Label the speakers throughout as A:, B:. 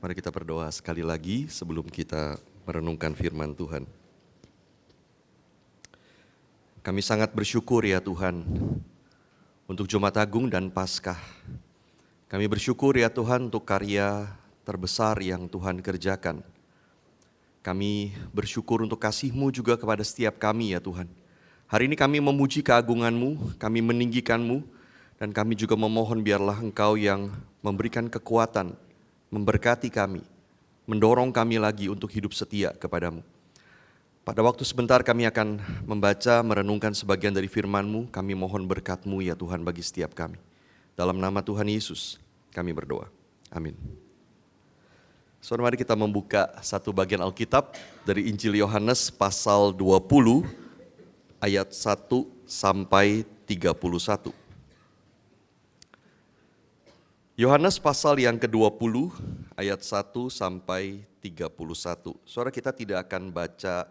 A: Mari kita berdoa sekali lagi sebelum kita merenungkan firman Tuhan. Kami sangat bersyukur ya Tuhan untuk Jumat Agung dan Paskah. Kami bersyukur ya Tuhan untuk karya terbesar yang Tuhan kerjakan. Kami bersyukur untuk kasih-Mu juga kepada setiap kami ya Tuhan. Hari ini kami memuji keagungan-Mu, kami meninggikan-Mu, dan kami juga memohon biarlah Engkau yang memberikan kekuatan, memberkati kami, mendorong kami lagi untuk hidup setia kepadamu. Pada waktu sebentar kami akan membaca, merenungkan sebagian dari firman-Mu, kami mohon berkat-Mu ya Tuhan bagi setiap kami. Dalam nama Tuhan Yesus kami berdoa, amin. Saudara, mari kita membuka satu bagian Alkitab dari Injil Yohanes pasal 20 ayat 1 sampai 31. Yohanes pasal yang ke-20 ayat 1 sampai 31. Saudara, kita tidak akan baca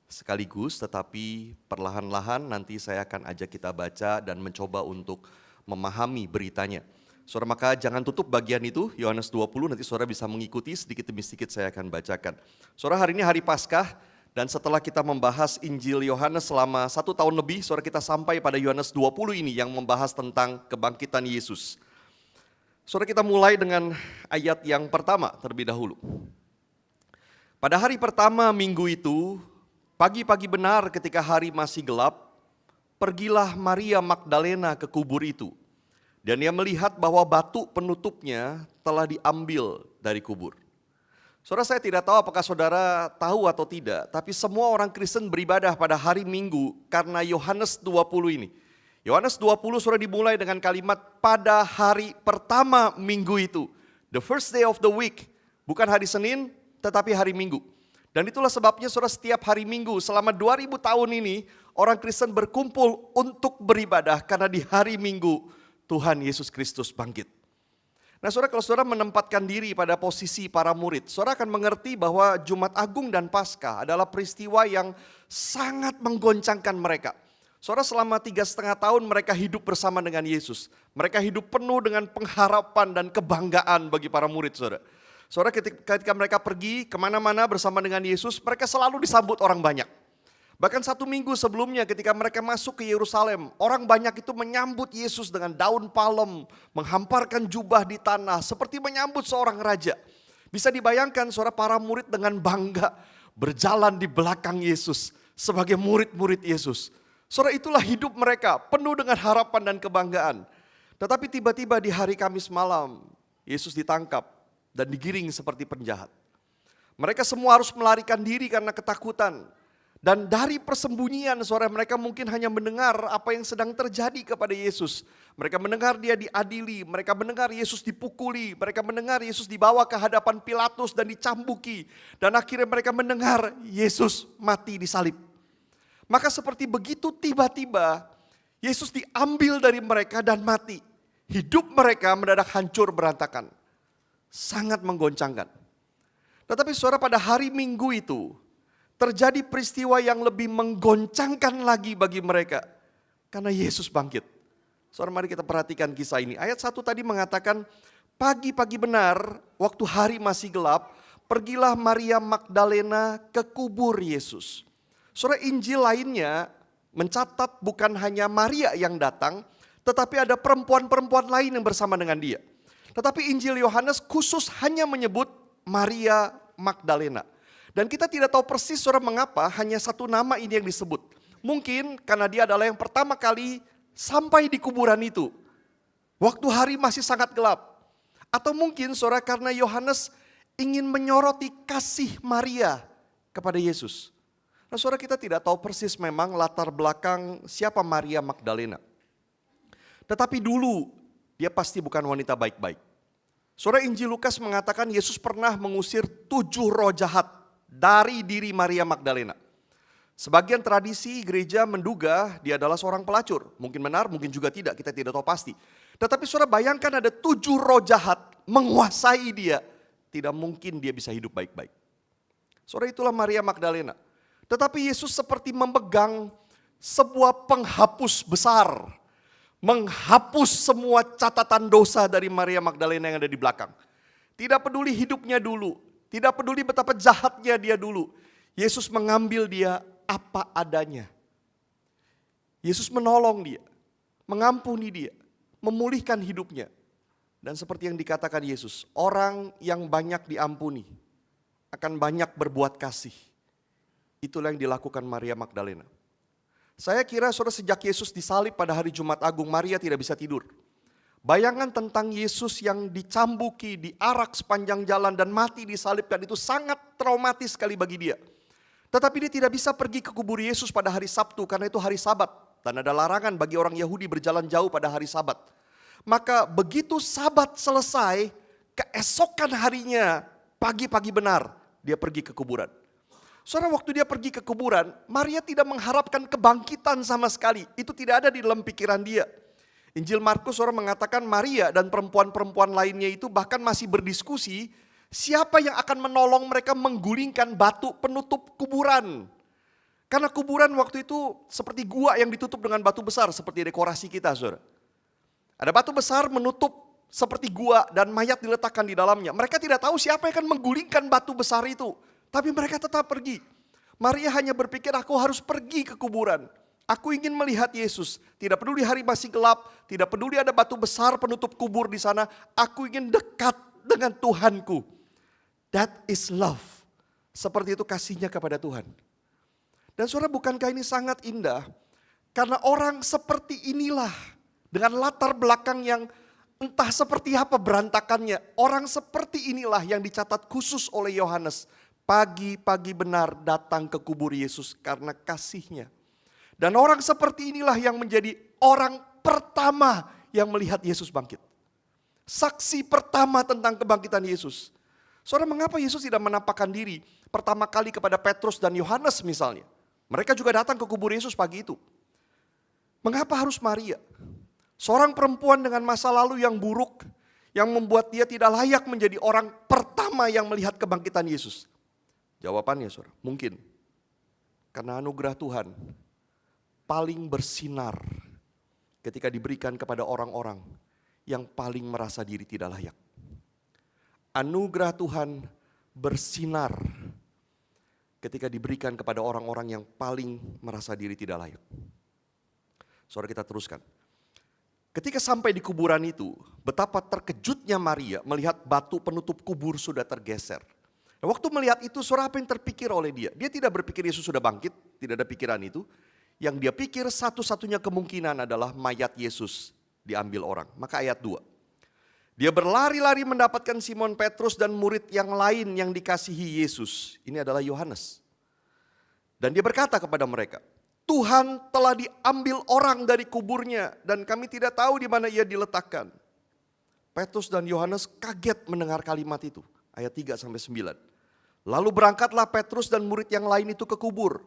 A: sekaligus tetapi perlahan-lahan nanti saya akan ajak kita baca dan mencoba untuk memahami beritanya. Saudara, maka jangan tutup bagian itu, Yohanes 20, nanti saudara bisa mengikuti sedikit demi sedikit saya akan bacakan. Saudara, hari ini hari Paskah dan setelah kita membahas Injil Yohanes selama 1 tahun lebih, saudara kita sampai pada Yohanes 20 ini yang membahas tentang kebangkitan Yesus. Saudara, kita mulai dengan ayat yang pertama terlebih dahulu. Pada hari pertama minggu itu, pagi-pagi benar ketika hari masih gelap, pergilah Maria Magdalena ke kubur itu. Dan ia melihat bahwa batu penutupnya telah diambil dari kubur. Saudara, saya tidak tahu apakah saudara tahu atau tidak, tapi semua orang Kristen beribadah pada hari Minggu karena Yohanes 20 ini. Yohanes 20 saudara dimulai dengan kalimat pada hari pertama minggu itu. The first day of the week, bukan hari Senin tetapi hari Minggu. Dan itulah sebabnya saudara setiap hari Minggu selama 2000 tahun ini orang Kristen berkumpul untuk beribadah karena di hari Minggu Tuhan Yesus Kristus bangkit. Nah saudara, kalau saudara menempatkan diri pada posisi para murid, saudara akan mengerti bahwa Jumat Agung dan Paskah adalah peristiwa yang sangat menggoncangkan mereka. Saudara, selama 3,5 tahun mereka hidup bersama dengan Yesus. Mereka hidup penuh dengan pengharapan dan kebanggaan bagi para murid saudara. Saudara, ketika mereka pergi kemana-mana bersama dengan Yesus, mereka selalu disambut orang banyak. Bahkan 1 minggu sebelumnya ketika mereka masuk ke Yerusalem, orang banyak itu menyambut Yesus dengan daun palem, menghamparkan jubah di tanah, seperti menyambut seorang raja. Bisa dibayangkan saudara, para murid dengan bangga berjalan di belakang Yesus sebagai murid-murid Yesus. Saudara, itulah hidup mereka, penuh dengan harapan dan kebanggaan. Tetapi tiba-tiba di hari Kamis malam, Yesus ditangkap dan digiring seperti penjahat. Mereka semua harus melarikan diri karena ketakutan. Dan dari persembunyian saudara, mereka mungkin hanya mendengar apa yang sedang terjadi kepada Yesus. Mereka mendengar dia diadili, mereka mendengar Yesus dipukuli, mereka mendengar Yesus dibawa ke hadapan Pilatus dan dicambuki. Dan akhirnya mereka mendengar Yesus mati disalib. Maka seperti begitu tiba-tiba Yesus diambil dari mereka dan mati. Hidup mereka mendadak hancur berantakan. Sangat menggoncangkan. Tetapi saudara, pada hari Minggu itu terjadi peristiwa yang lebih menggoncangkan lagi bagi mereka. Karena Yesus bangkit. Saudara, mari kita perhatikan kisah ini. Ayat 1 tadi mengatakan, pagi-pagi benar waktu hari masih gelap, pergilah Maria Magdalena ke kubur Yesus. Saudara, Injil lainnya mencatat bukan hanya Maria yang datang, tetapi ada perempuan-perempuan lain yang bersama dengan dia. Tetapi Injil Yohanes khusus hanya menyebut Maria Magdalena. Dan kita tidak tahu persis saudara mengapa hanya satu nama ini yang disebut. Mungkin karena dia adalah yang pertama kali sampai di kuburan itu. Waktu hari masih sangat gelap. Atau mungkin saudara karena Yohanes ingin menyoroti kasih Maria kepada Yesus. Nah saudara, kita tidak tahu persis memang latar belakang siapa Maria Magdalena. Tetapi dulu dia pasti bukan wanita baik-baik. Saudara, Injil Lukas mengatakan Yesus pernah mengusir 7 roh jahat dari diri Maria Magdalena. Sebagian tradisi gereja menduga dia adalah seorang pelacur. Mungkin benar, mungkin juga tidak, kita tidak tahu pasti. Tetapi saudara bayangkan ada 7 roh jahat menguasai dia. Tidak mungkin dia bisa hidup baik-baik. Saudara, itulah Maria Magdalena. Tetapi Yesus seperti memegang sebuah penghapus besar. Menghapus semua catatan dosa dari Maria Magdalena yang ada di belakang. Tidak peduli hidupnya dulu, tidak peduli betapa jahatnya dia dulu. Yesus mengambil dia apa adanya. Yesus menolong dia, mengampuni dia, memulihkan hidupnya. Dan seperti yang dikatakan Yesus, orang yang banyak diampuni akan banyak berbuat kasih. Itulah yang dilakukan Maria Magdalena. Saya kira saudara, sejak Yesus disalib pada hari Jumat Agung, Maria tidak bisa tidur. Bayangan tentang Yesus yang dicambuki, diarak sepanjang jalan dan mati disalibkan itu sangat traumatis sekali bagi dia. Tetapi dia tidak bisa pergi ke kubur Yesus pada hari Sabtu karena itu hari Sabat. Dan ada larangan bagi orang Yahudi berjalan jauh pada hari Sabat. Maka begitu Sabat selesai, keesokan harinya pagi-pagi benar dia pergi ke kuburan. Saudara, waktu dia pergi ke kuburan, Maria tidak mengharapkan kebangkitan sama sekali. Itu tidak ada di dalam pikiran dia. Injil Markus saudara mengatakan Maria dan perempuan-perempuan lainnya itu bahkan masih berdiskusi siapa yang akan menolong mereka menggulingkan batu penutup kuburan. Karena kuburan waktu itu seperti gua yang ditutup dengan batu besar seperti dekorasi kita, saudara. Ada batu besar menutup seperti gua dan mayat diletakkan di dalamnya. Mereka tidak tahu siapa yang akan menggulingkan batu besar itu. Tapi mereka tetap pergi. Maria hanya berpikir aku harus pergi ke kuburan. Aku ingin melihat Yesus. Tidak peduli hari masih gelap. Tidak peduli ada batu besar penutup kubur di sana. Aku ingin dekat dengan Tuhanku. That is love. Seperti itu kasihnya kepada Tuhan. Dan saudara, bukankah ini sangat indah? Karena orang seperti inilah. Dengan latar belakang yang entah seperti apa berantakannya. Orang seperti inilah yang dicatat khusus oleh Yohanes. Pagi-pagi benar datang ke kubur Yesus karena kasihnya. Dan orang seperti inilah yang menjadi orang pertama yang melihat Yesus bangkit. Saksi pertama tentang kebangkitan Yesus. Saudara, mengapa Yesus tidak menampakkan diri pertama kali kepada Petrus dan Yohanes misalnya? Mereka juga datang ke kubur Yesus pagi itu. Mengapa harus Maria? Seorang perempuan dengan masa lalu yang buruk, yang membuat dia tidak layak menjadi orang pertama yang melihat kebangkitan Yesus. Jawabannya saudara, mungkin karena anugerah Tuhan paling bersinar ketika diberikan kepada orang-orang yang paling merasa diri tidak layak. Anugerah Tuhan bersinar ketika diberikan kepada orang-orang yang paling merasa diri tidak layak. Saudara, kita teruskan. Ketika sampai di kuburan itu, betapa terkejutnya Maria melihat batu penutup kubur sudah tergeser. Nah, waktu melihat itu, saudara, apa yang terpikir oleh dia? Dia tidak berpikir Yesus sudah bangkit, tidak ada pikiran itu. Yang dia pikir satu-satunya kemungkinan adalah mayat Yesus diambil orang. Maka ayat 2. Dia berlari-lari mendapatkan Simon Petrus dan murid yang lain yang dikasihi Yesus. Ini adalah Yohanes. Dan dia berkata kepada mereka, Tuhan telah diambil orang dari kuburnya dan kami tidak tahu di mana ia diletakkan. Petrus dan Yohanes kaget mendengar kalimat itu. Ayat 3-9. Lalu berangkatlah Petrus dan murid yang lain itu ke kubur.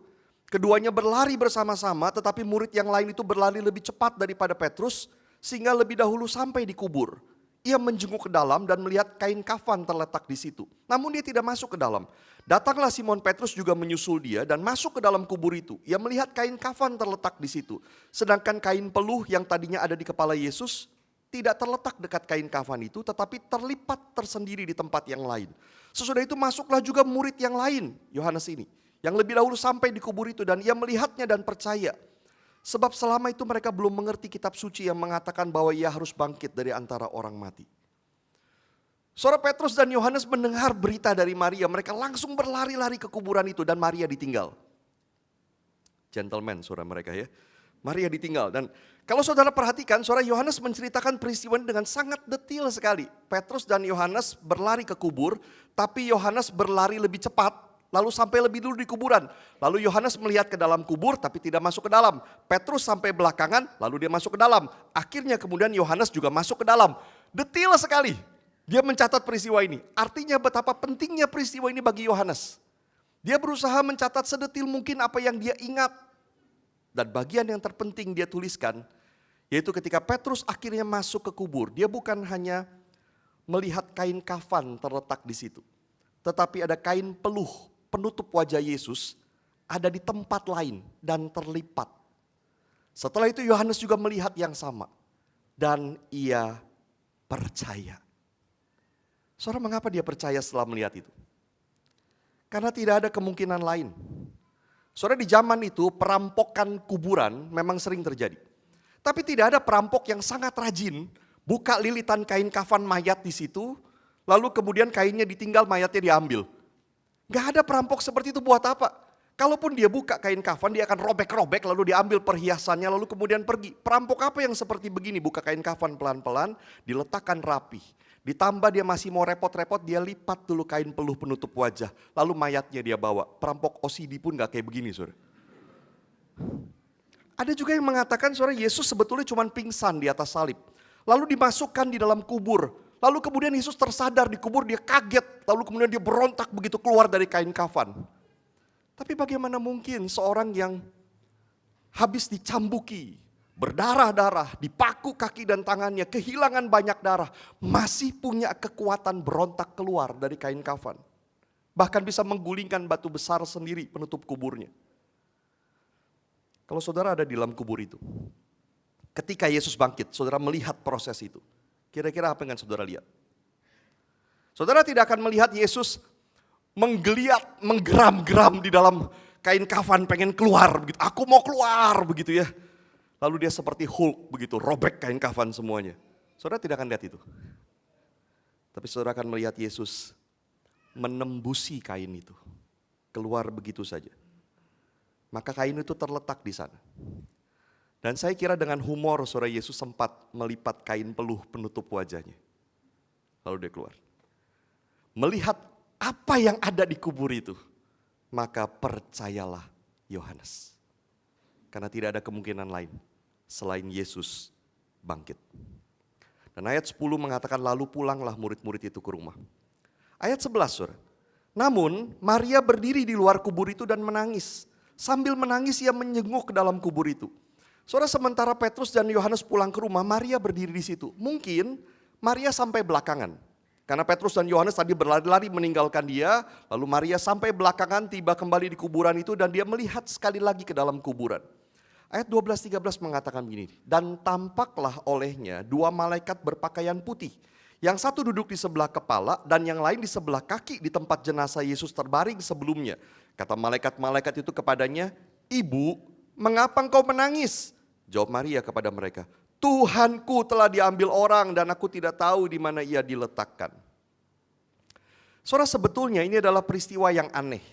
A: Keduanya berlari bersama-sama, tetapi murid yang lain itu berlari lebih cepat daripada Petrus sehingga lebih dahulu sampai di kubur. Ia menjenguk ke dalam dan melihat kain kafan terletak di situ. Namun dia tidak masuk ke dalam. Datanglah Simon Petrus juga menyusul dia dan masuk ke dalam kubur itu. Ia melihat kain kafan terletak di situ. Sedangkan kain peluh yang tadinya ada di kepala Yesus tidak terletak dekat kain kafan itu, tetapi terlipat tersendiri di tempat yang lain. Sesudah itu masuklah juga murid yang lain, Yohanes ini, yang lebih dahulu sampai di kubur itu dan ia melihatnya dan percaya. Sebab selama itu mereka belum mengerti kitab suci yang mengatakan bahwa ia harus bangkit dari antara orang mati. Saudara, Petrus dan Yohanes mendengar berita dari Maria, mereka langsung berlari-lari ke kuburan itu dan Maria ditinggal. Gentleman saudara mereka ya. Maria ditinggal. Dan kalau saudara perhatikan, saudara, Yohanes menceritakan peristiwa ini dengan sangat detail sekali. Petrus dan Yohanes berlari ke kubur, tapi Yohanes berlari lebih cepat, lalu sampai lebih dulu di kuburan. Lalu Yohanes melihat ke dalam kubur tapi tidak masuk ke dalam. Petrus sampai belakangan, lalu dia masuk ke dalam. Akhirnya kemudian Yohanes juga masuk ke dalam. Detail sekali. Dia mencatat peristiwa ini. Artinya betapa pentingnya peristiwa ini bagi Yohanes. Dia berusaha mencatat sedetil mungkin apa yang dia ingat. Dan bagian yang terpenting dia tuliskan, yaitu ketika Petrus akhirnya masuk ke kubur, dia bukan hanya melihat kain kafan terletak di situ, tetapi ada kain peluh penutup wajah Yesus ada di tempat lain dan terlipat. Setelah itu Yohanes juga melihat yang sama dan ia percaya. Saudara, mengapa dia percaya setelah melihat itu? Karena tidak ada kemungkinan lain. Saudara, di zaman itu perampokan kuburan memang sering terjadi. Tapi tidak ada perampok yang sangat rajin buka lilitan kain kafan mayat di situ, lalu kemudian kainnya ditinggal, mayatnya diambil. Gak ada perampok seperti itu, buat apa? Kalaupun dia buka kain kafan, dia akan robek-robek lalu diambil perhiasannya lalu kemudian pergi. Perampok apa yang seperti begini, buka kain kafan pelan-pelan, diletakkan rapi. Ditambah dia masih mau repot-repot, dia lipat dulu kain peluh penutup wajah. Lalu mayatnya dia bawa. Perampok OCD pun gak kayak begini, saudara. Ada juga yang mengatakan, saudara, Yesus sebetulnya cuma pingsan di atas salib. Lalu dimasukkan di dalam kubur. Lalu kemudian Yesus tersadar di kubur, dia kaget. Lalu kemudian dia berontak begitu keluar dari kain kafan. Tapi bagaimana mungkin seorang yang habis dicambuki, berdarah-darah, dipaku kaki dan tangannya, kehilangan banyak darah, masih punya kekuatan berontak keluar dari kain kafan. Bahkan bisa menggulingkan batu besar sendiri penutup kuburnya. Kalau saudara ada di dalam kubur itu, ketika Yesus bangkit, saudara melihat proses itu. Kira-kira apa yang saudara lihat? Saudara tidak akan melihat Yesus menggeliat, menggeram-geram di dalam kain kafan pengen keluar begitu. Aku mau keluar begitu ya. Lalu dia seperti Hulk begitu, robek kain kafan semuanya. Saudara tidak akan lihat itu. Tapi saudara akan melihat Yesus menembusi kain itu. Keluar begitu saja. Maka kain itu terletak di sana. Dan saya kira dengan humor saudara, Yesus sempat melipat kain peluh penutup wajahnya. Lalu dia keluar. Melihat apa yang ada di kubur itu, maka percayalah Yohanes. Karena tidak ada kemungkinan lain selain Yesus bangkit. Dan ayat 10 mengatakan lalu pulanglah murid-murid itu ke rumah. Ayat 11 saudara. Namun Maria berdiri di luar kubur itu dan menangis. Sambil menangis ia menyenguk ke dalam kubur itu. Saudara, sementara Petrus dan Yohanes pulang ke rumah, Maria berdiri di situ. Mungkin Maria sampai belakangan. Karena Petrus dan Yohanes tadi berlari-lari meninggalkan dia, lalu Maria sampai belakangan tiba kembali di kuburan itu dan dia melihat sekali lagi ke dalam kuburan. Ayat 12-13 mengatakan begini, dan tampaklah olehnya dua malaikat berpakaian putih. Yang satu duduk di sebelah kepala dan yang lain di sebelah kaki di tempat jenazah Yesus terbaring sebelumnya. Kata malaikat-malaikat itu kepadanya, Ibu, mengapa engkau menangis? Jawab Maria kepada mereka, Tuhanku telah diambil orang dan aku tidak tahu di mana ia diletakkan. Saudara, sebetulnya ini adalah peristiwa yang aneh.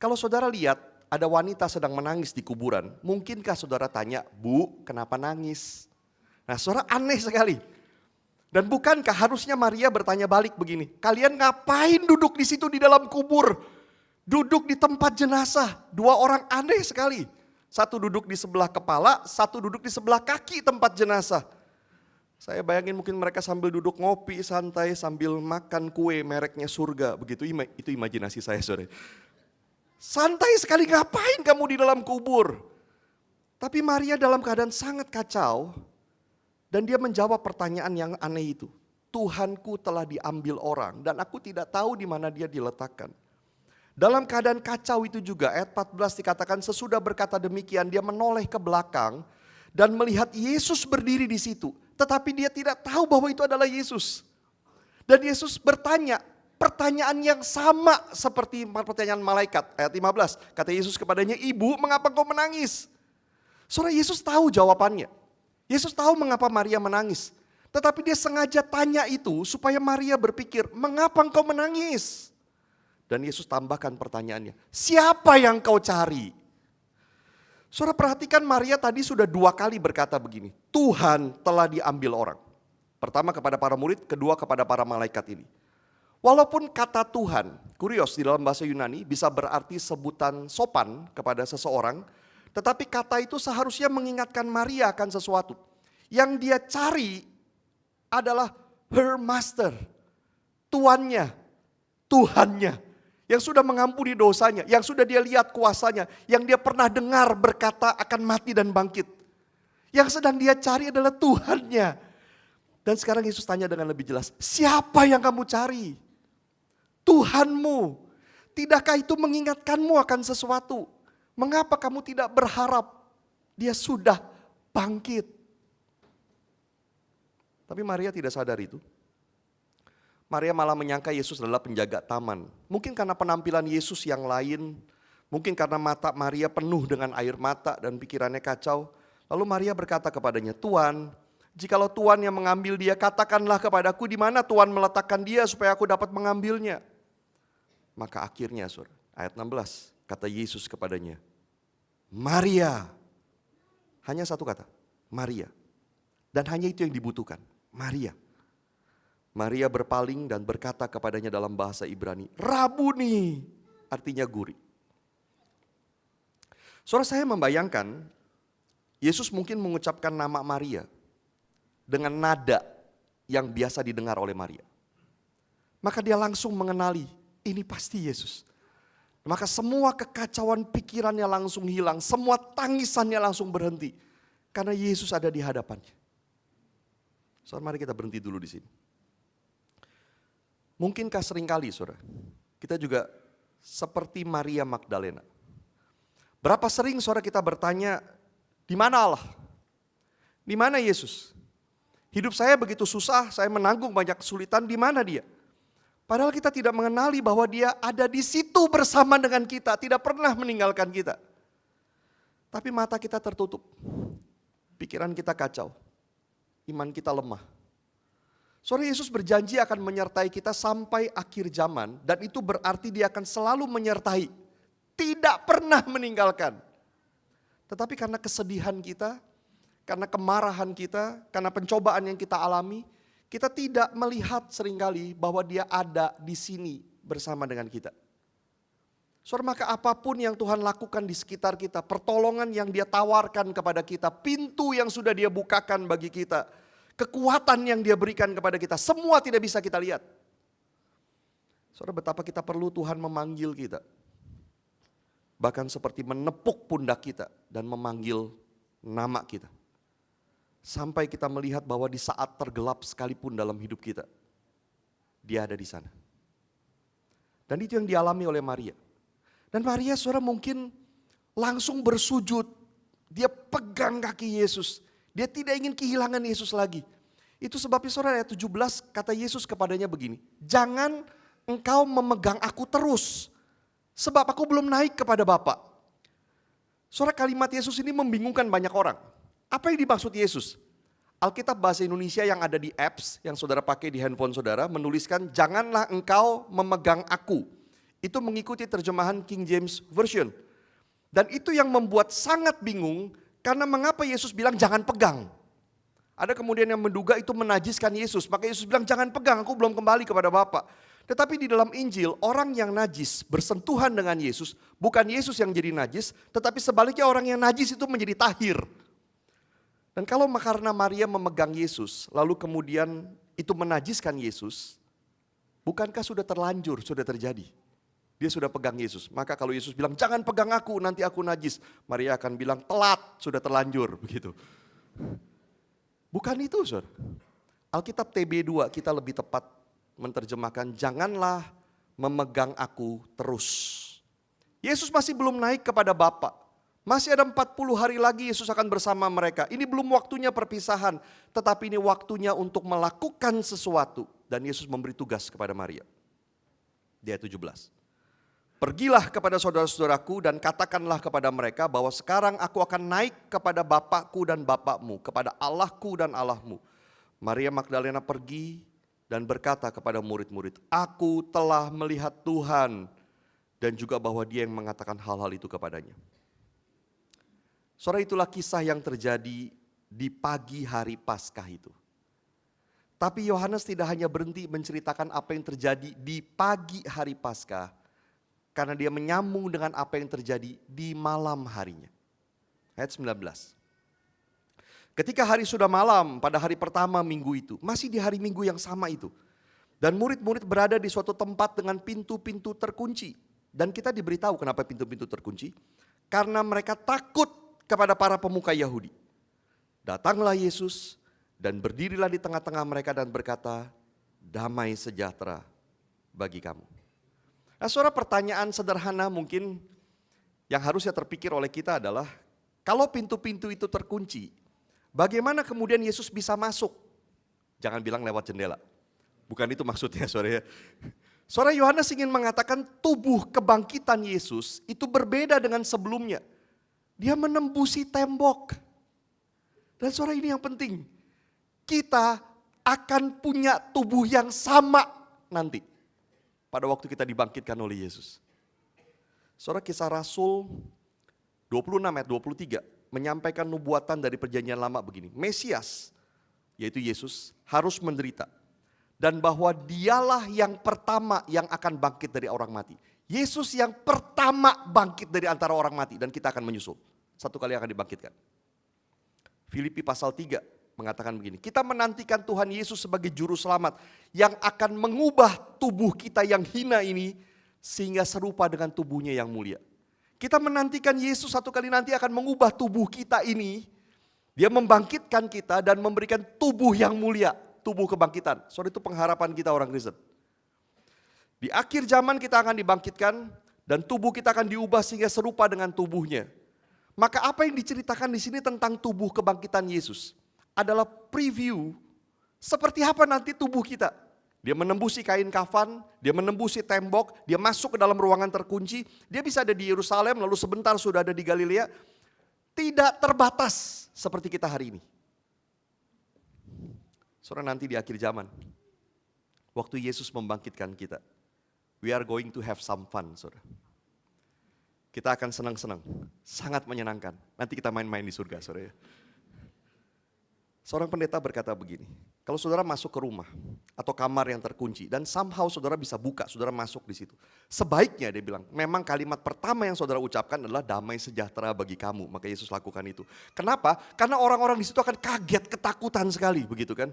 A: Kalau saudara lihat ada wanita sedang menangis di kuburan, mungkinkah saudara tanya, Bu, kenapa nangis? Nah, saudara, aneh sekali. Dan bukankah harusnya Maria bertanya balik begini, kalian ngapain duduk di situ di dalam kubur? Duduk di tempat jenazah, dua orang aneh sekali. Satu duduk di sebelah kepala, satu duduk di sebelah kaki tempat jenazah. Saya bayangin mungkin mereka sambil duduk ngopi santai sambil makan kue mereknya surga. Begitu, itu imajinasi saya sore. Santai sekali, ngapain kamu di dalam kubur? Tapi Maria dalam keadaan sangat kacau. Dan dia menjawab pertanyaan yang aneh itu. Tuhanku telah diambil orang dan aku tidak tahu di mana dia diletakkan. Dalam keadaan kacau itu juga ayat 14 dikatakan sesudah berkata demikian dia menoleh ke belakang dan melihat Yesus berdiri di situ. Tetapi dia tidak tahu bahwa itu adalah Yesus. Dan Yesus bertanya pertanyaan yang sama seperti pertanyaan malaikat. Ayat 15 kata Yesus kepadanya, Ibu, mengapa kau menangis? Saudara, Yesus tahu jawabannya. Yesus tahu mengapa Maria menangis. Tetapi dia sengaja tanya itu supaya Maria berpikir, mengapa engkau menangis? Dan Yesus tambahkan pertanyaannya, siapa yang kau cari? Saudara, perhatikan Maria tadi sudah dua kali berkata begini, Tuhan telah diambil orang. Pertama kepada para murid, kedua kepada para malaikat ini. Walaupun kata Tuhan, kurios di dalam bahasa Yunani bisa berarti sebutan sopan kepada seseorang, tetapi kata itu seharusnya mengingatkan Maria akan sesuatu. Yang dia cari adalah her master, tuannya, Tuhannya. Yang sudah mengampuni dosanya, yang sudah dia lihat kuasanya, yang dia pernah dengar berkata akan mati dan bangkit. Yang sedang dia cari adalah Tuhannya. Dan sekarang Yesus tanya dengan lebih jelas, siapa yang kamu cari? Tuhanmu. Tidakkah itu mengingatkanmu akan sesuatu? Mengapa kamu tidak berharap dia sudah bangkit? Tapi Maria tidak sadar itu. Maria malah menyangka Yesus adalah penjaga taman. Mungkin karena penampilan Yesus yang lain, mungkin karena mata Maria penuh dengan air mata dan pikirannya kacau. Lalu Maria berkata kepadanya, "Tuan, jikalau Tuan yang mengambil dia, katakanlah kepadaku di mana Tuan meletakkan dia supaya aku dapat mengambilnya." Maka akhirnya, saudara, ayat 16, kata Yesus kepadanya, "Maria." Hanya satu kata, Maria. Dan hanya itu yang dibutuhkan, Maria. Maria berpaling dan berkata kepadanya dalam bahasa Ibrani, "Rabuni," artinya guru. Saudara, saya membayangkan Yesus mungkin mengucapkan nama Maria dengan nada yang biasa didengar oleh Maria. Maka dia langsung mengenali, ini pasti Yesus. Maka semua kekacauan pikirannya langsung hilang, semua tangisannya langsung berhenti. Karena Yesus ada di hadapannya. Saudara, mari kita berhenti dulu di sini. Mungkinkah seringkali, saudara, kita juga seperti Maria Magdalena. Berapa sering saudara kita bertanya, di mana Allah? Di mana Yesus? Hidup saya begitu susah, saya menanggung banyak kesulitan, di mana dia? Padahal kita tidak mengenali bahwa dia ada di situ bersama dengan kita, tidak pernah meninggalkan kita. Tapi mata kita tertutup, pikiran kita kacau, iman kita lemah. Saudara, Yesus berjanji akan menyertai kita sampai akhir zaman, dan itu berarti dia akan selalu menyertai, tidak pernah meninggalkan. Tetapi karena kesedihan kita, karena kemarahan kita, karena pencobaan yang kita alami, kita tidak melihat seringkali bahwa dia ada di sini bersama dengan kita. Saudara, maka apapun yang Tuhan lakukan di sekitar kita, pertolongan yang dia tawarkan kepada kita, pintu yang sudah dia bukakan bagi kita, kekuatan yang dia berikan kepada kita, semua tidak bisa kita lihat. Saudara, betapa kita perlu Tuhan memanggil kita. Bahkan seperti menepuk pundak kita dan memanggil nama kita. Sampai kita melihat bahwa di saat tergelap sekalipun dalam hidup kita, dia ada di sana. Dan itu yang dialami oleh Maria. Dan Maria, saudara, mungkin langsung bersujud. Dia pegang kaki Yesus. Dia tidak ingin kehilangan Yesus lagi. Itu sebabnya saudara, ayat 17 kata Yesus kepadanya begini, "Jangan engkau memegang aku terus, sebab aku belum naik kepada Bapa." Saudara, kalimat Yesus ini membingungkan banyak orang. Apa yang dimaksud Yesus? Alkitab bahasa Indonesia yang ada di apps yang saudara pakai di handphone saudara menuliskan, "Janganlah engkau memegang aku." Itu mengikuti terjemahan King James Version. Dan itu yang membuat sangat bingung. Karena mengapa Yesus bilang jangan pegang? Ada kemudian yang menduga itu menajiskan Yesus. Maka Yesus bilang jangan pegang, aku belum kembali kepada Bapa. Tetapi di dalam Injil, orang yang najis bersentuhan dengan Yesus, bukan Yesus yang jadi najis, tetapi sebaliknya orang yang najis itu menjadi tahir. Dan kalau karena Maria memegang Yesus, lalu kemudian itu menajiskan Yesus, bukankah sudah terlanjur, sudah terjadi? Dia sudah pegang Yesus. Maka kalau Yesus bilang jangan pegang aku, nanti aku najis, Maria akan bilang telat, sudah terlanjur, begitu. Bukan itu, saudara. Alkitab TB2 kita lebih tepat menerjemahkan janganlah memegang aku terus. Yesus masih belum naik kepada Bapa. Masih ada 40 hari lagi Yesus akan bersama mereka. Ini belum waktunya perpisahan, tetapi ini waktunya untuk melakukan sesuatu. Dan Yesus memberi tugas kepada Maria. Di ayat 17. "Pergilah kepada saudara-saudaraku dan katakanlah kepada mereka bahwa sekarang aku akan naik kepada Bapakku dan Bapakmu, kepada Allahku dan Allahmu." Maria Magdalena pergi dan berkata kepada murid-murid, "Aku telah melihat Tuhan," dan juga bahwa dia yang mengatakan hal-hal itu kepadanya. Saudara, itulah kisah yang terjadi di pagi hari Paskah itu. Tapi Yohanes tidak hanya berhenti menceritakan apa yang terjadi di pagi hari Paskah, karena dia menyambung dengan apa yang terjadi di malam harinya. Ayat 19. "Ketika hari sudah malam pada hari pertama minggu itu," masih di hari minggu yang sama itu, "dan murid-murid berada di suatu tempat dengan pintu-pintu terkunci." Dan kita diberitahu kenapa pintu-pintu terkunci. Karena mereka takut kepada para pemuka Yahudi. Datanglah Yesus dan berdirilah di tengah-tengah mereka dan berkata, "Damai sejahtera bagi kamu." Nah, saudara, pertanyaan sederhana mungkin yang harusnya terpikir oleh kita adalah, kalau pintu-pintu itu terkunci, bagaimana kemudian Yesus bisa masuk? Jangan bilang lewat jendela. Bukan itu maksudnya saudara ya. Saudara, Yohanes ingin mengatakan tubuh kebangkitan Yesus itu berbeda dengan sebelumnya. Dia menembusi tembok. Dan saudara, ini yang penting. Kita akan punya tubuh yang sama nanti. Pada waktu kita dibangkitkan oleh Yesus. Saudara, Kisah Rasul 26 ayat 23 menyampaikan nubuatan dari perjanjian lama begini. Mesias, yaitu Yesus, harus menderita. Dan bahwa dialah yang pertama yang akan bangkit dari orang mati. Yesus yang pertama bangkit dari antara orang mati dan kita akan menyusul. Satu kali akan dibangkitkan. Filipi pasal 3 mengatakan begini. Kita menantikan Tuhan Yesus sebagai juru selamat yang akan mengubah tubuh kita yang hina ini sehingga serupa dengan tubuhnya yang mulia. Kita menantikan Yesus satu kali nanti akan mengubah tubuh kita ini. Dia membangkitkan kita dan memberikan tubuh yang mulia. Tubuh kebangkitan. Soalnya itu pengharapan kita orang Kristen. Di akhir zaman kita akan dibangkitkan dan tubuh kita akan diubah sehingga serupa dengan tubuhnya. Maka apa yang diceritakan di sini tentang tubuh kebangkitan Yesus adalah preview seperti apa nanti tubuh kita. Dia menembusi kain kafan, dia menembusi tembok, dia masuk ke dalam ruangan terkunci. Dia bisa ada di Yerusalem lalu sebentar sudah ada di Galilea. Tidak terbatas seperti kita hari ini. Saudara, nanti di akhir zaman, waktu Yesus membangkitkan kita, we are going to have some fun, saudara. Kita akan senang-senang, sangat menyenangkan. Nanti kita main-main di surga, saudara. Seorang pendeta berkata begini, kalau saudara masuk ke rumah atau kamar yang terkunci dan somehow saudara bisa buka, saudara masuk di situ. Sebaiknya dia bilang, memang kalimat pertama yang saudara ucapkan adalah damai sejahtera bagi kamu. Maka Yesus lakukan itu. Kenapa? Karena orang-orang di situ akan kaget, ketakutan sekali, begitu kan?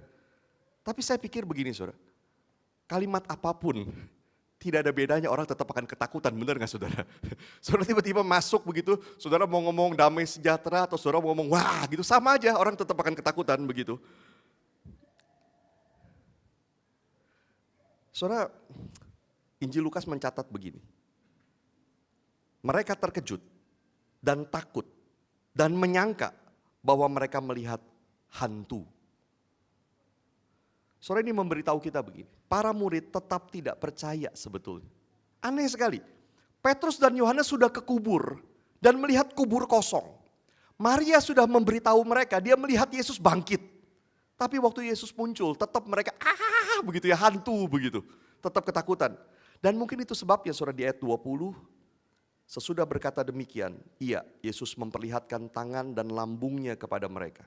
A: Tapi saya pikir begini saudara, kalimat apapun tidak ada bedanya orang tetap akan ketakutan, benar gak saudara? Saudara tiba-tiba masuk begitu, saudara mau ngomong damai sejahtera atau saudara mau ngomong wah gitu, sama aja orang tetap akan ketakutan begitu. Saudara, Injil Lukas mencatat begini, mereka terkejut dan takut dan menyangka bahwa mereka melihat hantu. Saudara, ini memberitahu kita begini, para murid tetap tidak percaya sebetulnya. Aneh sekali, Petrus dan Yohanes sudah ke kubur dan melihat kubur kosong. Maria sudah memberitahu mereka, dia melihat Yesus bangkit. Tapi waktu Yesus muncul tetap mereka begitu ya, hantu begitu. Tetap ketakutan. Dan mungkin itu sebabnya saudara di ayat 20, sesudah berkata demikian, iya Yesus memperlihatkan tangan dan lambungnya kepada mereka.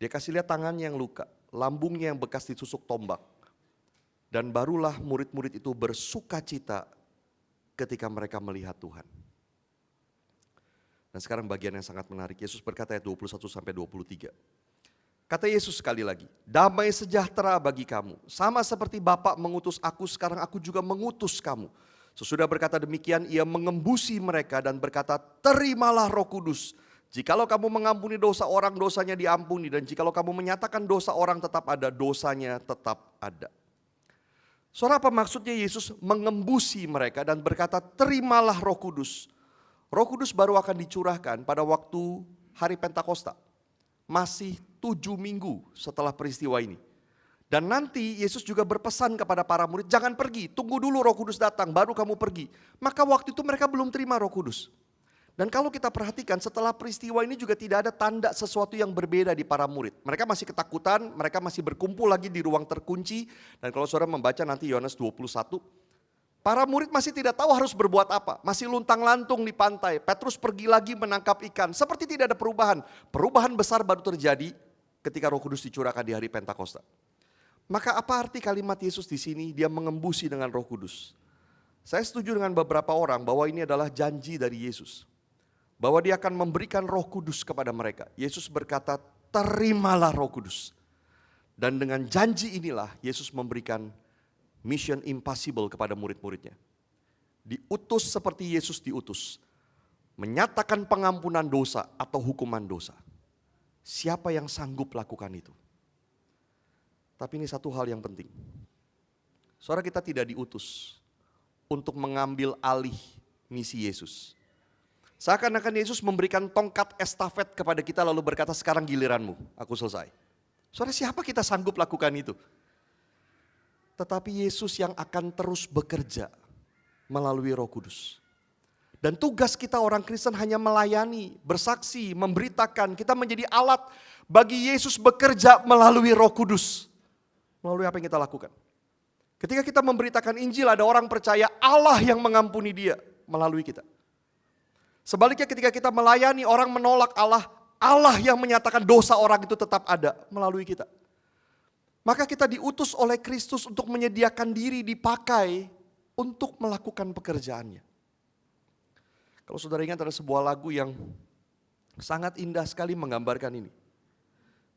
A: Dia kasih lihat tangannya yang luka, lambungnya yang bekas ditusuk tombak. Dan barulah murid-murid itu bersuka cita ketika mereka melihat Tuhan. Dan sekarang bagian yang sangat menarik, Yesus berkata ayat 21-23. Kata Yesus sekali lagi, damai sejahtera bagi kamu. Sama seperti Bapa mengutus aku, sekarang aku juga mengutus kamu. Sesudah berkata demikian, ia mengembusi mereka dan berkata, terimalah Roh Kudus. Jikalau kamu mengampuni dosa orang, dosanya diampuni. Dan jikalau kamu menyatakan dosa orang tetap ada, dosanya tetap ada. Saudara, apa maksudnya Yesus mengembusi mereka dan berkata, terimalah Roh Kudus. Roh Kudus baru akan dicurahkan pada waktu hari Pentakosta. Masih 7 minggu setelah peristiwa ini. Dan nanti Yesus juga berpesan kepada para murid, jangan pergi, tunggu dulu Roh Kudus datang, baru kamu pergi. Maka waktu itu mereka belum terima Roh Kudus. Dan kalau kita perhatikan setelah peristiwa ini juga tidak ada tanda sesuatu yang berbeda di para murid. Mereka masih ketakutan, mereka masih berkumpul lagi di ruang terkunci. Dan kalau saudara membaca nanti Yohanes 21, para murid masih tidak tahu harus berbuat apa. Masih luntang-lantung di pantai, Petrus pergi lagi menangkap ikan. Seperti tidak ada perubahan. Perubahan besar baru terjadi ketika Roh Kudus dicurahkan di hari Pentakosta. Maka apa arti kalimat Yesus di sini? Dia mengembusi dengan Roh Kudus. Saya setuju dengan beberapa orang bahwa ini adalah janji dari Yesus. Bahwa dia akan memberikan Roh Kudus kepada mereka. Yesus berkata, terimalah Roh Kudus. Dan dengan janji inilah Yesus memberikan mission impossible kepada murid-muridnya. Diutus seperti Yesus diutus. Menyatakan pengampunan dosa atau hukuman dosa. Siapa yang sanggup lakukan itu? Tapi ini satu hal yang penting. Saudara, kita tidak diutus untuk mengambil alih misi Yesus. Seakan-akan Yesus memberikan tongkat estafet kepada kita lalu berkata, sekarang giliranmu, aku selesai. Saudara, siapa kita sanggup lakukan itu? tetapi Yesus yang akan terus bekerja melalui Roh Kudus. Dan tugas kita orang Kristen hanya melayani, bersaksi, memberitakan. Kita menjadi alat bagi Yesus bekerja melalui Roh Kudus. Melalui apa yang kita lakukan. Ketika kita memberitakan Injil, ada orang percaya Allah yang mengampuni dia melalui kita. Sebaliknya ketika kita melayani, orang menolak Allah, Allah yang menyatakan dosa orang itu tetap ada melalui kita. Maka kita diutus oleh Kristus untuk menyediakan diri dipakai untuk melakukan pekerjaannya. Kalau saudara ingat ada sebuah lagu yang sangat indah sekali menggambarkan ini.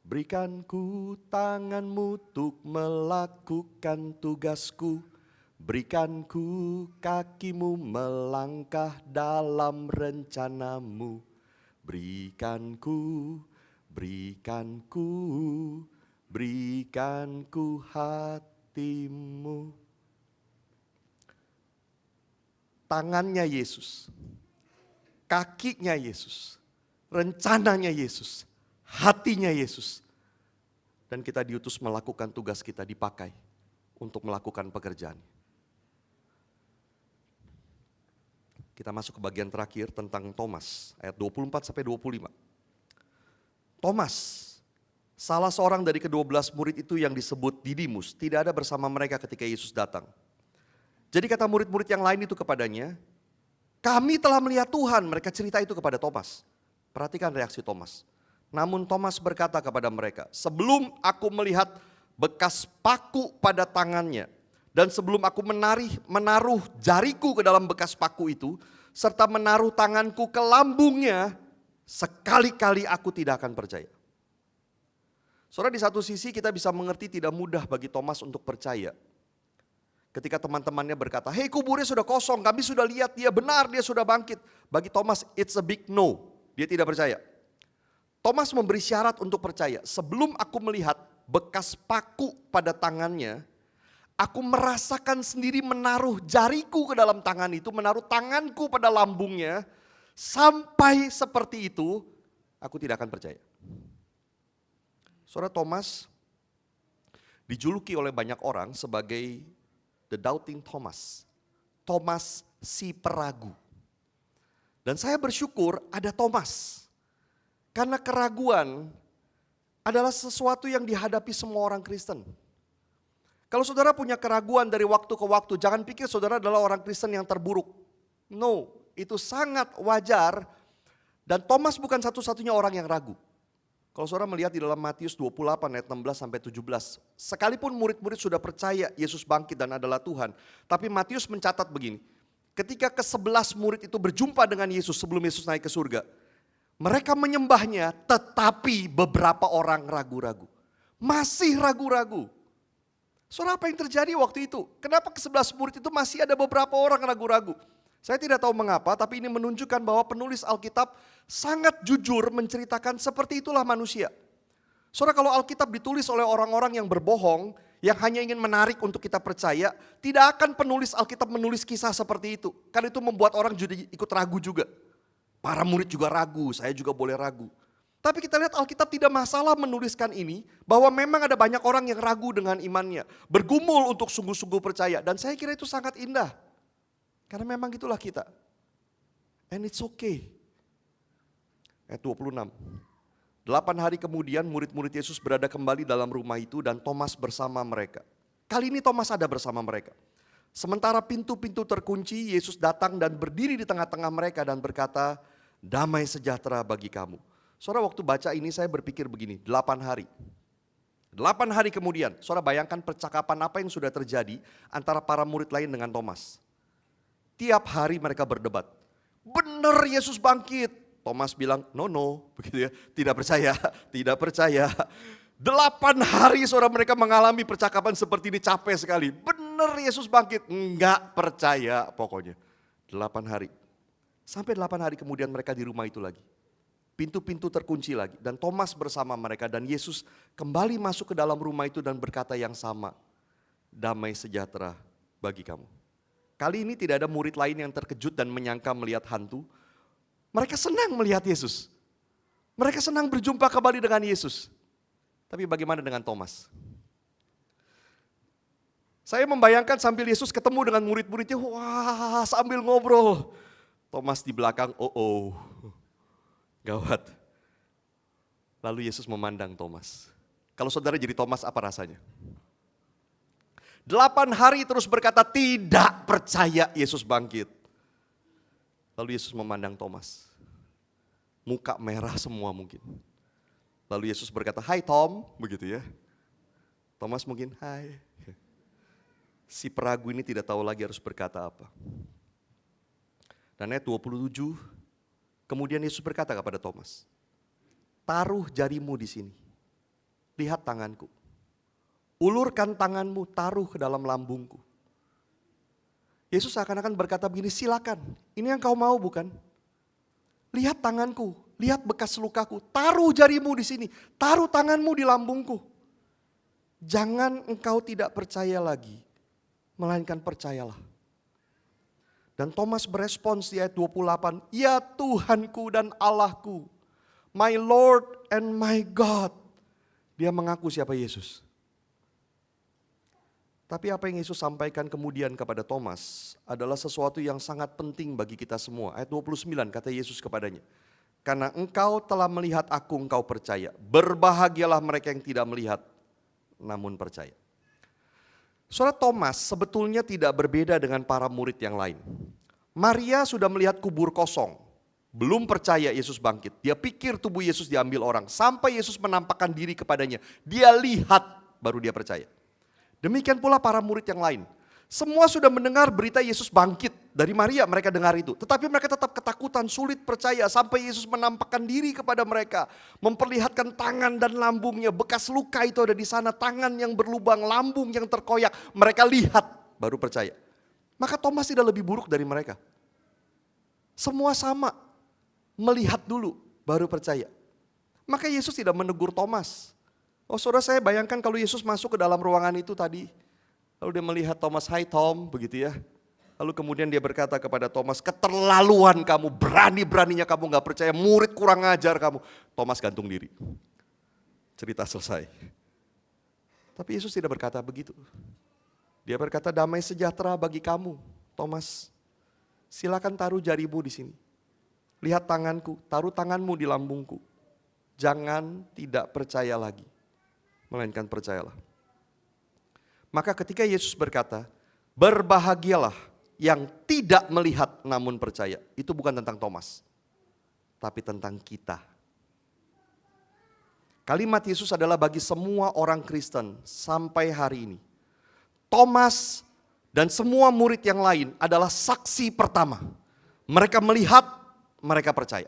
A: Berikan ku tanganmu untuk melakukan tugasku. Berikan ku kakimu melangkah dalam rencanamu. Berikan ku hatimu. Tangannya Yesus, kakinya Yesus, rencananya Yesus, hatinya Yesus. Dan kita diutus melakukan tugas kita, dipakai untuk melakukan pekerjaan. Kita masuk ke bagian terakhir tentang Thomas, ayat 24-25. Thomas, salah seorang dari ke-12 murid itu yang disebut Didimus, tidak ada bersama mereka ketika Yesus datang. Jadi kata murid-murid yang lain itu kepadanya, kami telah melihat Tuhan. Mereka cerita itu kepada Thomas. Perhatikan reaksi Thomas. Namun Thomas berkata kepada mereka, sebelum aku melihat bekas paku pada tangannya, dan sebelum aku menaruh jariku ke dalam bekas paku itu, serta menaruh tanganku ke lambungnya, sekali-kali aku tidak akan percaya. Saudara, di satu sisi kita bisa mengerti tidak mudah bagi Thomas untuk percaya. Ketika teman-temannya berkata, hei kuburnya sudah kosong, kami sudah lihat dia benar, dia sudah bangkit. Bagi Thomas it's a big no, dia tidak percaya. Thomas memberi syarat untuk percaya, sebelum aku melihat bekas paku pada tangannya, aku merasakan sendiri menaruh jariku ke dalam tangan itu, menaruh tanganku pada lambungnya, sampai seperti itu, aku tidak akan percaya. Saudara, Thomas dijuluki oleh banyak orang sebagai The Doubting Thomas. Thomas si peragu. Dan saya bersyukur ada Thomas. Karena keraguan adalah sesuatu yang dihadapi semua orang Kristen. Kalau saudara punya keraguan dari waktu ke waktu, jangan pikir saudara adalah orang Kristen yang terburuk. No, itu sangat wajar. Dan Thomas bukan satu-satunya orang yang ragu. Kalau saudara melihat di dalam Matius 28 ayat 16-17. Sekalipun murid-murid sudah percaya Yesus bangkit dan adalah Tuhan. Tapi Matius mencatat begini. Ketika ke-11 murid itu berjumpa dengan Yesus sebelum Yesus naik ke surga. Mereka menyembahnya tetapi beberapa orang ragu-ragu. Masih ragu-ragu. Saudara, apa yang terjadi waktu itu? Kenapa ke-11 murid itu masih ada beberapa orang ragu-ragu? Saya tidak tahu mengapa, tapi ini menunjukkan bahwa penulis Alkitab sangat jujur menceritakan seperti itulah manusia. Saudara, kalau Alkitab ditulis oleh orang-orang yang berbohong, yang hanya ingin menarik untuk kita percaya, tidak akan penulis Alkitab menulis kisah seperti itu. Karena itu membuat orang jadi ikut ragu juga. Para murid juga ragu, saya juga boleh ragu. Tapi kita lihat Alkitab tidak masalah menuliskan ini, bahwa memang ada banyak orang yang ragu dengan imannya. Bergumul untuk sungguh-sungguh percaya, dan saya kira itu sangat indah. Karena memang itulah kita. And it's okay. Ayat 26. 8 hari kemudian murid-murid Yesus berada kembali dalam rumah itu dan Thomas bersama mereka. Kali ini Thomas ada bersama mereka. Sementara pintu-pintu terkunci, Yesus datang dan berdiri di tengah-tengah mereka dan berkata, damai sejahtera bagi kamu. Saudara, waktu baca ini saya berpikir begini, 8 hari. 8 hari kemudian, saudara bayangkan percakapan apa yang sudah terjadi antara para murid lain dengan Thomas. Tiap hari mereka berdebat. Benar Yesus bangkit. Thomas bilang, no, begitu ya. Tidak percaya. 8 hari saudara mereka mengalami percakapan seperti ini, capek sekali. Benar Yesus bangkit. Enggak percaya pokoknya. 8 hari. Sampai 8 hari kemudian mereka di rumah itu lagi. Pintu-pintu terkunci lagi. Dan Thomas bersama mereka dan Yesus kembali masuk ke dalam rumah itu dan berkata yang sama. Damai sejahtera bagi kamu. Kali ini tidak ada murid lain yang terkejut dan menyangka melihat hantu. Mereka senang melihat Yesus. Mereka senang berjumpa kembali dengan Yesus. Tapi bagaimana dengan Thomas? Saya membayangkan sambil Yesus ketemu dengan murid-muridnya, wah sambil ngobrol. Thomas di belakang, gawat. Lalu Yesus memandang Thomas. Kalau saudara jadi Thomas, apa rasanya? 8 hari terus berkata tidak percaya Yesus bangkit. Lalu Yesus memandang Thomas. Muka merah semua mungkin. Lalu Yesus berkata, "Hai Tom," begitu ya. Thomas mungkin, "Hai." Si peragu ini tidak tahu lagi harus berkata apa. Dan ayat 27, kemudian Yesus berkata kepada Thomas, "Taruh jarimu di sini. Lihat tanganku. Ulurkan tanganmu, taruh ke dalam lambungku." Yesus seakan-akan berkata begini, silakan, ini yang kau mau bukan? Lihat tanganku, lihat bekas lukaku, taruh jarimu di sini, taruh tanganmu di lambungku. Jangan engkau tidak percaya lagi, melainkan percayalah. Dan Thomas berespons di ayat 28, "Ya Tuhanku dan Allahku, my Lord and my God." Dia mengaku siapa Yesus. Tapi apa yang Yesus sampaikan kemudian kepada Thomas adalah sesuatu yang sangat penting bagi kita semua. Ayat 29 kata Yesus kepadanya, "Karena engkau telah melihat aku, engkau percaya. Berbahagialah mereka yang tidak melihat, namun percaya." Saudara, Thomas sebetulnya tidak berbeda dengan para murid yang lain. Maria sudah melihat kubur kosong, belum percaya Yesus bangkit. Dia pikir tubuh Yesus diambil orang, sampai Yesus menampakkan diri kepadanya. Dia lihat, baru dia percaya. Demikian pula para murid yang lain. Semua sudah mendengar berita Yesus bangkit. Dari Maria mereka dengar itu. Tetapi mereka tetap ketakutan, sulit percaya. Sampai Yesus menampakkan diri kepada mereka. Memperlihatkan tangan dan lambungnya. Bekas luka itu ada di sana. Tangan yang berlubang, lambung yang terkoyak. Mereka lihat, baru percaya. Maka Thomas tidak lebih buruk dari mereka. Semua sama. Melihat dulu, baru percaya. Maka Yesus tidak menegur Thomas. Oh saudara, saya bayangkan kalau Yesus masuk ke dalam ruangan itu tadi. Lalu dia melihat Thomas, "Hai Tom," begitu ya. Lalu kemudian dia berkata kepada Thomas, "Keterlaluan kamu, berani-beraninya kamu gak percaya, murid kurang ajar kamu." Thomas gantung diri. Cerita selesai. Tapi Yesus tidak berkata begitu. Dia berkata, "Damai sejahtera bagi kamu, Thomas. Silakan taruh jarimu di sini. Lihat tanganku, taruh tanganmu di lambungku. Jangan tidak percaya lagi, melainkan percayalah." Maka ketika Yesus berkata, "Berbahagialah yang tidak melihat namun percaya." Itu bukan tentang Thomas, tapi tentang kita. Kalimat Yesus adalah bagi semua orang Kristen sampai hari ini. Thomas dan semua murid yang lain adalah saksi pertama. Mereka melihat, mereka percaya.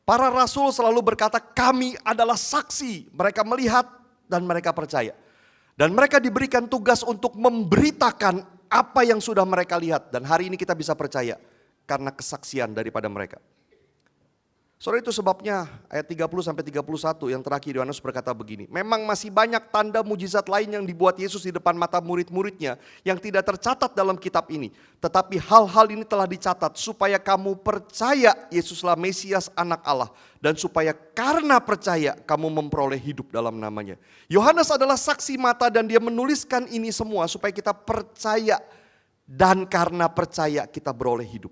A: Para rasul selalu berkata, "Kami adalah saksi." Mereka melihat dan mereka percaya. Dan mereka diberikan tugas untuk memberitakan apa yang sudah mereka lihat. Dan hari ini kita bisa percaya karena kesaksian daripada mereka. Saudara, itu sebabnya ayat 30-31 yang terakhir Yohanes berkata begini, "Memang masih banyak tanda mujizat lain yang dibuat Yesus di depan mata murid-muridnya yang tidak tercatat dalam kitab ini. Tetapi hal-hal ini telah dicatat supaya kamu percaya Yesuslah Mesias Anak Allah. Dan supaya karena percaya kamu memperoleh hidup dalam namanya." Yohanes adalah saksi mata dan dia menuliskan ini semua supaya kita percaya. Dan karena percaya kita beroleh hidup.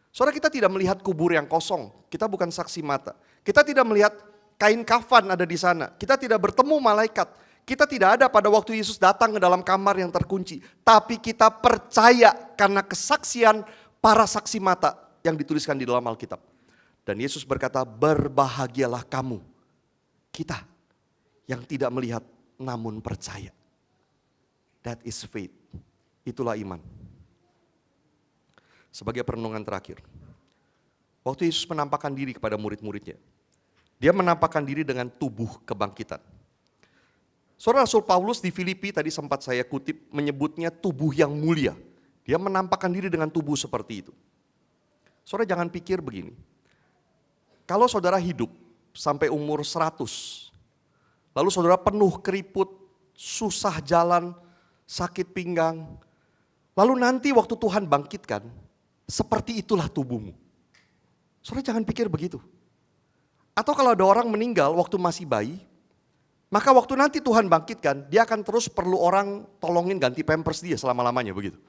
A: Saudara, kita tidak melihat kubur yang kosong, kita bukan saksi mata. Kita tidak melihat kain kafan ada di sana, kita tidak bertemu malaikat. Kita tidak ada pada waktu Yesus datang ke dalam kamar yang terkunci. Tapi kita percaya karena kesaksian para saksi mata yang dituliskan di dalam Alkitab. Dan Yesus berkata, "Berbahagialah kamu, kita yang tidak melihat namun percaya." That is faith, itulah iman. Sebagai perenungan terakhir, waktu Yesus menampakkan diri kepada murid-muridnya, dia menampakkan diri dengan tubuh kebangkitan. Saudara, Rasul Paulus di Filipi tadi sempat saya kutip menyebutnya tubuh yang mulia. Dia menampakkan diri dengan tubuh seperti itu. Saudara, jangan pikir begini, kalau saudara hidup sampai umur 100, lalu saudara penuh keriput, susah jalan, sakit pinggang, lalu nanti waktu Tuhan bangkitkan, seperti itulah tubuhmu. Saudara, jangan pikir begitu. Atau kalau ada orang meninggal waktu masih bayi, Maka waktu nanti Tuhan bangkitkan, dia akan terus perlu orang tolongin ganti pampers dia selama-lamanya begitu.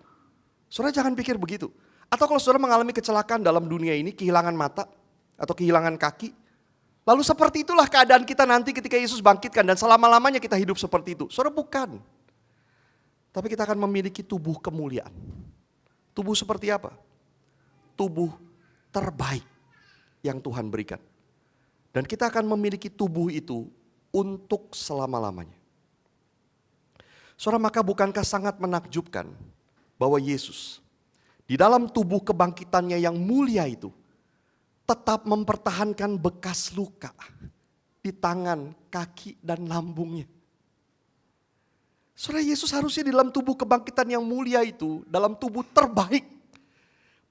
A: Saudara jangan pikir begitu. Atau kalau saudara mengalami kecelakaan dalam dunia ini, kehilangan mata atau kehilangan kaki. Lalu seperti itulah keadaan kita nanti ketika Yesus bangkitkan dan selama-lamanya kita hidup seperti itu. Saudara bukan. Tapi kita akan memiliki tubuh kemuliaan. Tubuh seperti apa? Tubuh terbaik yang Tuhan berikan. Dan kita akan memiliki tubuh itu untuk selama-lamanya. Saudara, maka bukankah sangat menakjubkan bahwa Yesus di dalam tubuh kebangkitannya yang mulia itu tetap mempertahankan bekas luka di tangan, kaki, dan lambungnya. Saudara, Yesus harusnya di dalam tubuh kebangkitan yang mulia itu, dalam tubuh terbaik.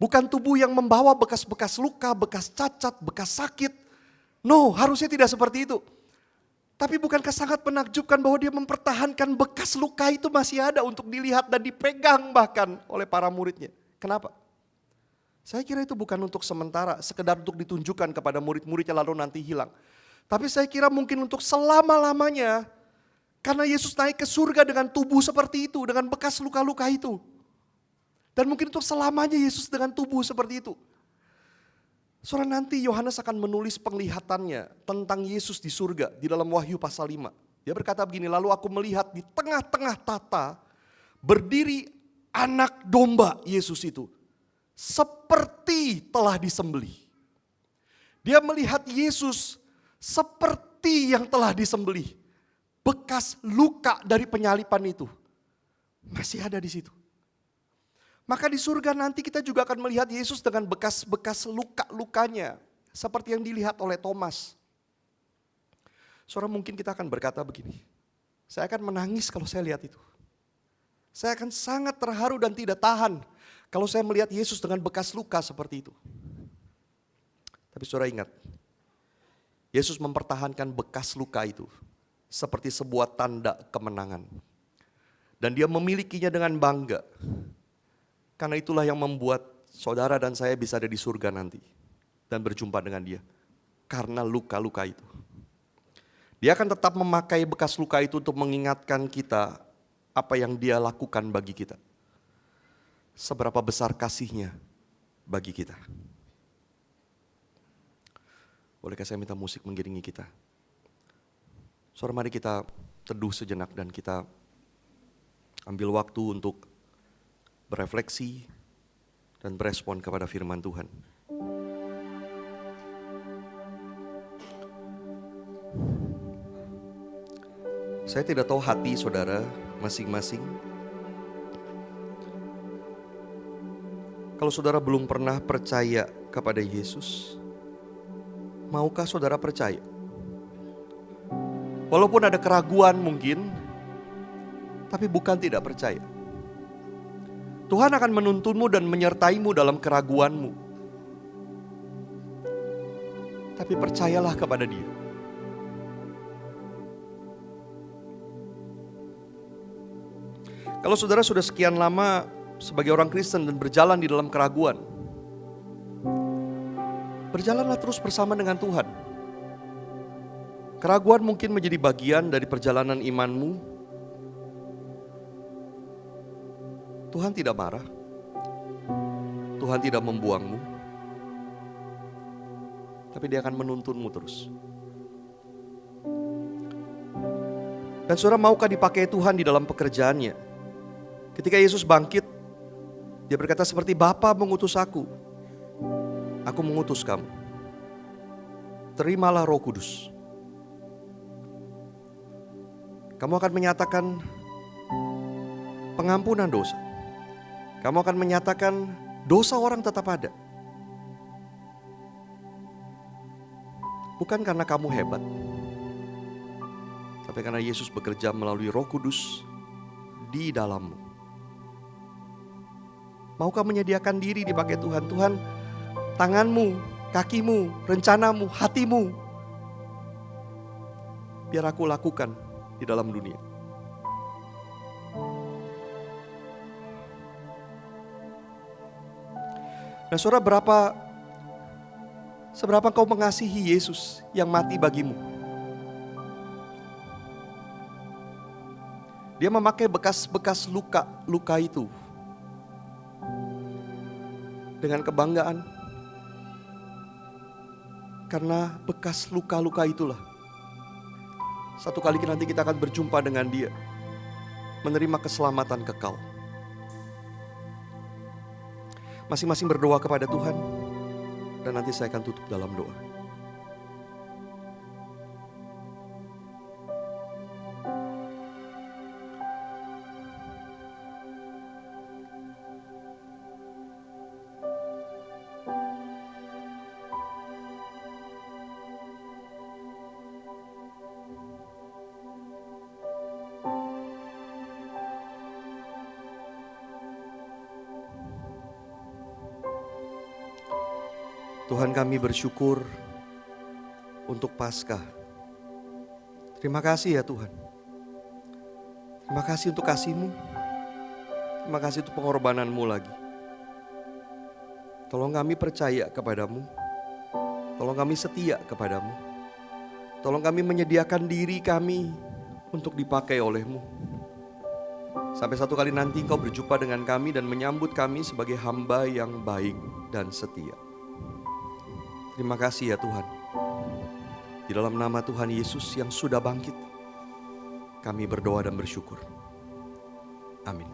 A: Bukan tubuh yang membawa bekas-bekas luka, bekas cacat, bekas sakit. No, harusnya tidak seperti itu. Tapi bukankah sangat menakjubkan bahwa dia mempertahankan bekas luka itu masih ada untuk dilihat dan dipegang bahkan oleh para muridnya. Kenapa? Saya kira itu bukan untuk sementara, sekedar untuk ditunjukkan kepada murid-muridnya lalu nanti hilang. Tapi saya kira mungkin untuk selama-lamanya, karena Yesus naik ke surga dengan tubuh seperti itu, dengan bekas luka-luka itu. Dan mungkin untuk selamanya Yesus dengan tubuh seperti itu. Saudara, nanti Yohanes akan menulis penglihatannya tentang Yesus di surga di dalam Wahyu pasal 5. Dia berkata begini, lalu aku melihat di tengah-tengah tata berdiri anak domba Yesus itu. Seperti telah disembelih. Dia melihat Yesus seperti yang telah disembelih. Bekas luka dari penyalipan itu masih ada di situ. Maka di surga nanti kita juga akan melihat Yesus dengan bekas-bekas luka-lukanya. Seperti yang dilihat oleh Thomas. Saudara, mungkin kita akan berkata begini, saya akan menangis kalau saya lihat itu. Saya akan sangat terharu dan tidak tahan kalau saya melihat Yesus dengan bekas luka seperti itu. Tapi saudara ingat, Yesus mempertahankan bekas luka itu seperti sebuah tanda kemenangan. Dan dia memilikinya dengan bangga. Karena itulah yang membuat saudara dan saya bisa ada di surga nanti. Dan berjumpa dengan dia. Karena luka-luka itu. Dia akan tetap memakai bekas luka itu untuk mengingatkan kita apa yang dia lakukan bagi kita. Seberapa besar kasihnya bagi kita. Bolehkah saya minta musik mengiringi kita? Saudara, mari kita teduh sejenak dan kita ambil waktu untuk berefleksi dan berespon kepada firman Tuhan. Saya tidak tahu hati saudara masing-masing. Kalau saudara belum pernah percaya kepada Yesus, maukah saudara percaya? Walaupun ada keraguan mungkin, tapi bukan tidak percaya. Tuhan akan menuntunmu dan menyertaimu dalam keraguanmu. Tapi percayalah kepada Dia. Kalau saudara sudah sekian lama sebagai orang Kristen dan berjalan di dalam keraguan, berjalanlah terus bersama dengan Tuhan. Keraguan mungkin menjadi bagian dari perjalanan imanmu. Tuhan tidak marah. Tuhan tidak membuangmu. Tapi Dia akan menuntunmu terus. Dan saudara, maukah dipakai Tuhan di dalam pekerjaannya? Ketika Yesus bangkit, Dia berkata seperti Bapa mengutus aku mengutus kamu. Terimalah Roh Kudus. Kamu akan menyatakan pengampunan dosa. Kamu akan menyatakan dosa orang tetap ada. Bukan karena kamu hebat, tapi karena Yesus bekerja melalui Roh Kudus di dalammu. Maukah menyediakan diri dipakai Tuhan? Tuhan, tanganmu, kakimu, rencanamu, hatimu, biar aku lakukan di dalam dunia. Nah saudara, seberapa kau mengasihi Yesus yang mati bagimu? Dia memakai bekas-bekas luka itu dengan kebanggaan. Karena bekas luka-luka itulah satu kali nanti kita akan berjumpa dengan Dia, menerima keselamatan kekal. Masing-masing berdoa kepada Tuhan, dan nanti saya akan tutup dalam doa. Tuhan, kami bersyukur untuk Paskah. Terima kasih ya Tuhan. Terima kasih untuk kasih-Mu. Terima kasih untuk pengorbanan-Mu lagi. Tolong kami percaya kepadamu. Tolong kami setia kepadamu. Tolong kami menyediakan diri kami untuk dipakai oleh-Mu. Sampai satu kali nanti Engkau berjumpa dengan kami dan menyambut kami sebagai hamba yang baik dan setia. Terima kasih ya Tuhan. Di dalam nama Tuhan Yesus yang sudah bangkit, kami berdoa dan bersyukur. Amin.